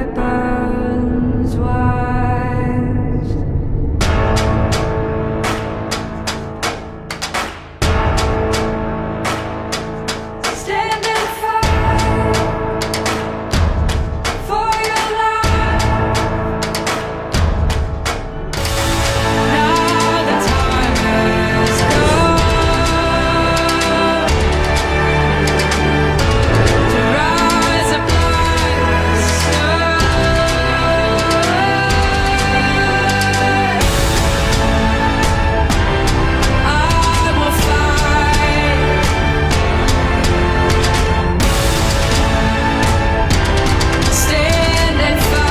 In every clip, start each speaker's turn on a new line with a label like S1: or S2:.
S1: weapons wise. Stand and fight for your life. Now the time has come to rise up like the sun. I will fight. Stand and fight.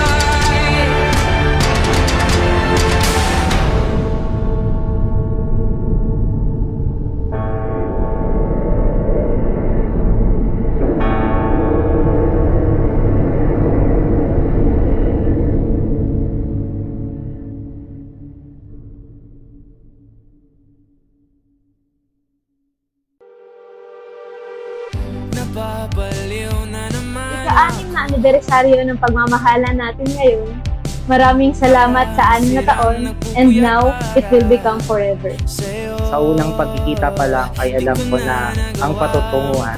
S1: Napapaliw na naman.
S2: Ika-anim na anibersaryo ng pagmamahalan natin ngayon. Maraming salamat sa 6 na taon, and now, it will become forever.
S3: Sa unang pagkikita pa lang ay alam ko na ang patutunguhan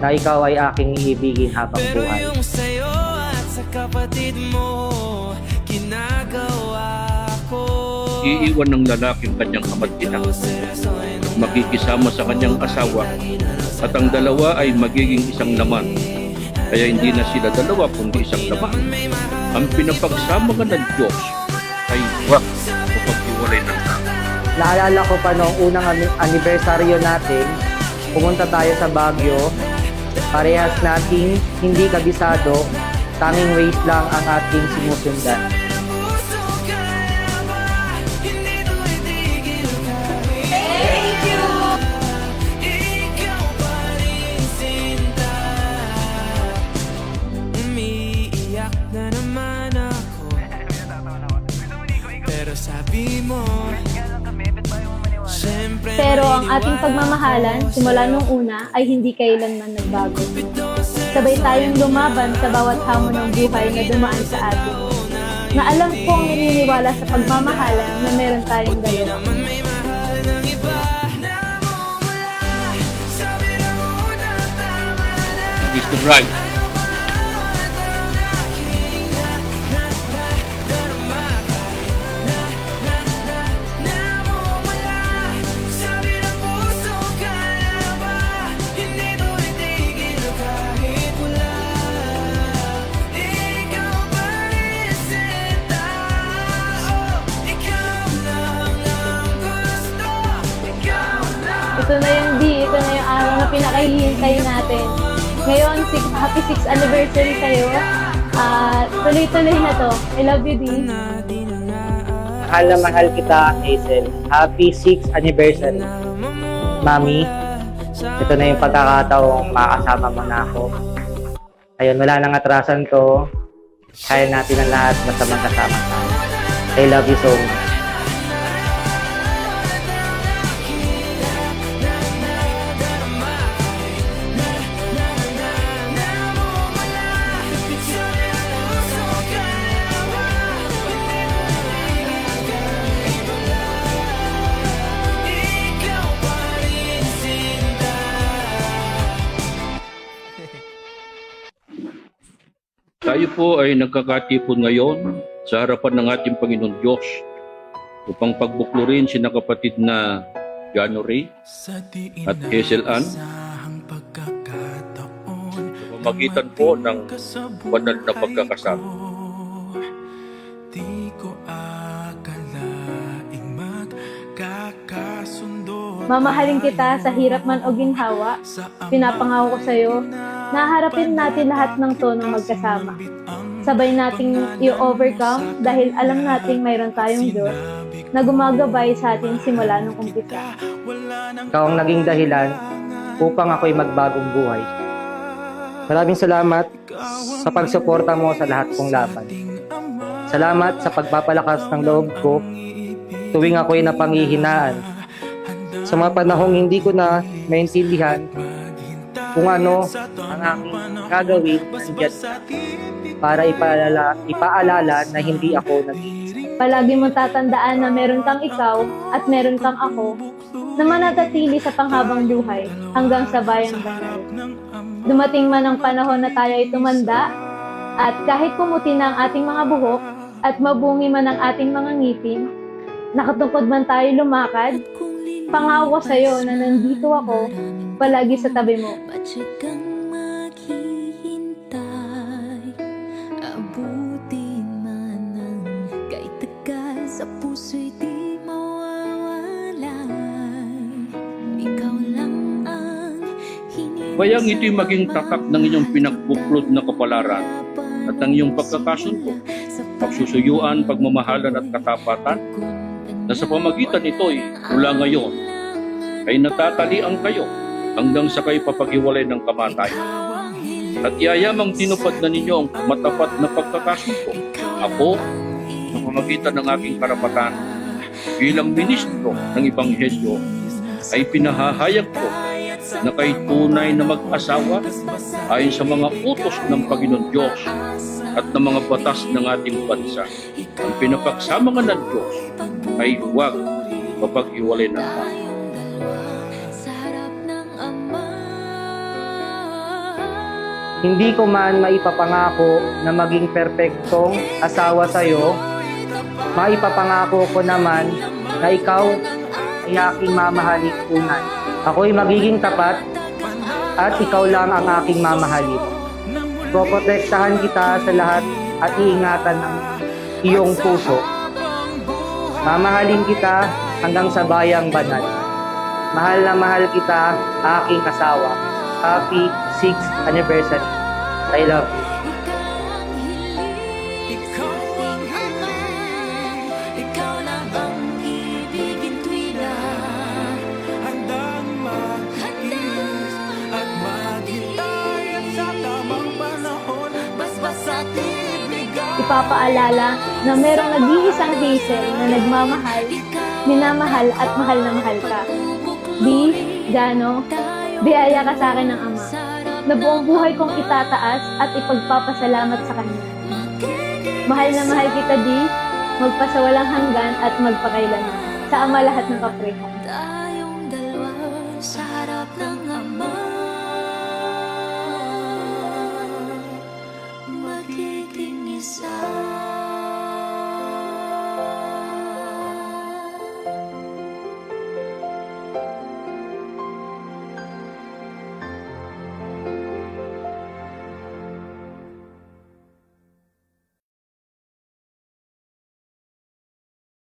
S3: na ikaw ay aking iibigin habang buhay.
S1: Pero yung sa'yo at sa kapatid mo, ginagawa ko.
S4: Iiwan ng lalaking kanyang ama't ina at makikisama sa kanyang asawa at ang dalawa ay magiging isang laman. Kaya hindi na sila dalawa kundi isang laman. Ang pinapagsama ka ng Diyos ay huwag mapaghiwalay ng tao.
S3: Naalala ko pa noong unang anibersaryo natin, pumunta tayo sa Baguio, parehas nating hindi kabisado, tanging ways lang ang ating sinusundan.
S1: Ikaw pa rin sinta. Umiiyak na naman ako, pero sabi mo, siyempre
S2: Pero ang ating pagmamahalan, simula nung una, ay hindi kailanman nagbago. Sabay tayong lumaban sa bawat hamon ng buhay na dumaan sa atin. Na alam kong naniniwala sa pagmamahalan na meron tayong dalawa.
S1: may mahal ng iba. Sabi na una, tama na.
S4: Is the right.
S1: Sabi ng puso ka na ba, hindi to itigil kahit wala. Ikaw pa rin sinta. Ikaw lang ang gusto. Ikaw lang.
S2: Ito na yung ito na yung araw na pinakahihintay natin. Ngayon, happy 6th anniversary sa'yo. Tuloy-tuloy na to. I love you, Dee.
S3: Mahal na mahal kita, Hazel. Happy 6th anniversary. Mami, ito na yung pagkakataong makakasama mo na ako. Ayun, wala nang atrasan to. Kaya natin ang lahat basta magkasama tayo. I love you so much.
S1: Ikaw pa rin sinta.
S4: Tayo po ay nagkakatipon ngayon sa harapan ng ating Panginoon Diyos upang pagbuklurin sina kapatid na January at Hazel Ann sa pamagitan po ng banal na pagkakasama.
S1: Di ko akalaing magkakasundo.
S2: Mamahalin kita sa hirap man o ginhawa. Pinapangako ko sa'yo na harapin natin lahat ng to ng magkasama. Sabay nating i-overcome dahil alam nating mayroon tayong Diyos na gumagabay sa atin simula nung umpisa.
S3: Ikaw ang naging dahilan upang ako'y magbagong buhay. Maraming salamat sa pagsuporta mo sa lahat kong laban. Salamat sa pagpapalakas ng loob ko tuwing ako'y napanghihinaan. Sa mga panahong hindi ko na maintindihan, kung ano ang aking gagawin, nandiyan ka para ipaalala na hindi ako nag-iisa.
S2: Palagi mong tatandaan na meron kang ikaw at meron kang ako na manatili sa panghabang buhay hanggang sa bayang banal. Dumating man ang panahon na tayo ay tumanda at kahit pumuti na ang ating mga buhok at mabungi man ang ating mga ngipin, nakatungkod man tayo lumakad, pangako ko sa'yo na nandito ako palagi sa tabi mo.
S5: Matyagang maghihintay, abutin man ang kahit tagal, sa puso'y di mawawalay. Ikaw lang ang hinihintay.
S4: Bayang ito'y maging tatak ng inyong pinagbuklod na kapalaran at ng iyong pagkakasundo, pagsusuyuan, pagmamahalan at katapatan, na sa pamagitan nito'y mula ngayon ay natatalian kayo hanggang sa kayo papaghiwalay ng kamatayan. At yayamang tinupad na ninyo ang matapat na pagkakasundo. Ako, sa pamagitan ng aking karapatan bilang ministro ng Ebanghelyo, ay pinahahayag ko na kay tunay na mag-asawa ayon sa mga utos ng Panginoon Diyos at ng mga batas ng ating bansa. Ang pinapagsama ng Diyos ay huwag mapaghiwalay ng tao.
S5: Sa harap ng Ama,
S3: Hindi ko man maipapangako na maging perpektong asawa sa'yo, maipapangako ko naman na ikaw ay aking mamahalin tunay. Ako'y magiging tapat at ikaw lang ang aking mamahalin. Poprotektahan kita sa lahat at iingatan ng iyong puso. Mamahalin kita hanggang sa bayang banal. Mahal na mahal kita, aking asawa. Happy 6th anniversary. I love you.
S5: ikaw ang hiling, ikaw lang ang ibigin tuwi na
S1: Handang mag-iis at maghintay at sa tamang panahon
S5: basbas at ibigay.
S2: Ipapaalala na merong nag-iisang Hazel na nagmamahal, minamahal at mahal na mahal ka. Di, Jano, biyaya ka sa akin ng Ama, na buong buhay kong itataas at ipagpapasalamat sa Kanya. Mahal na mahal kita, Di, magpasawalang hanggan at magpakailanman. Sa Ama lahat ng kaprihan.
S5: Tayong dalawa sa harap ng Ama.